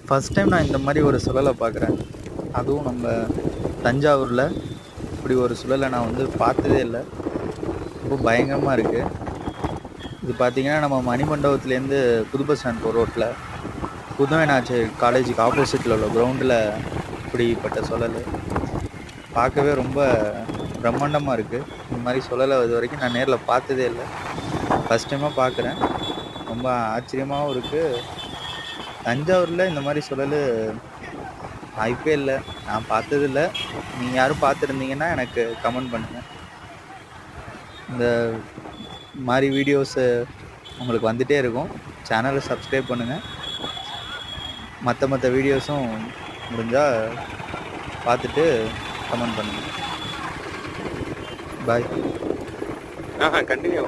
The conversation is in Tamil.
ஃபஸ்ட் டைம் நான் இந்த மாதிரி ஒரு சுழலை பார்க்குறேன். அதுவும் நம்ம தஞ்சாவூரில் இப்படி ஒரு சுழலை நான் வந்து பார்த்ததே இல்லை. ரொம்ப பயங்கரமாக இருக்குது. இது பார்த்தீங்கன்னா நம்ம மணிமண்டபத்துலேருந்து புது பஸ் ஸ்டாண்ட் போகிற ரோட்டில் புதுமைநாச்சி காலேஜுக்கு ஆப்போசிட்டில் உள்ள கிரவுண்டில் இப்படிப்பட்ட சுழல் பார்க்கவே ரொம்ப பிரம்மாண்டமாக இருக்குது. இந்த மாதிரி சுழலை இது வரைக்கும் நான் நேரில் பார்த்ததே இல்லை. ஃபஸ்ட் டைமாக பார்க்குறேன். ரொம்ப ஆச்சரியமாகவும் இருக்குது. தஞ்சாவூரில் இந்த மாதிரி சுழல் வாய்ப்பே இல்லை. நான் பார்த்ததில்ல. நீங்கள் யாரும் பார்த்துருந்தீங்கன்னா எனக்கு கமெண்ட் பண்ணுங்கள். இந்த மாதிரி வீடியோஸு உங்களுக்கு வந்துகிட்டே இருக்கும். சேனலை சப்ஸ்கிரைப் பண்ணுங்கள். மற்ற வீடியோஸும் முடிஞ்சால் பார்த்துட்டு கமெண்ட் பண்ணுங்கள். பாய். கண்டினியூ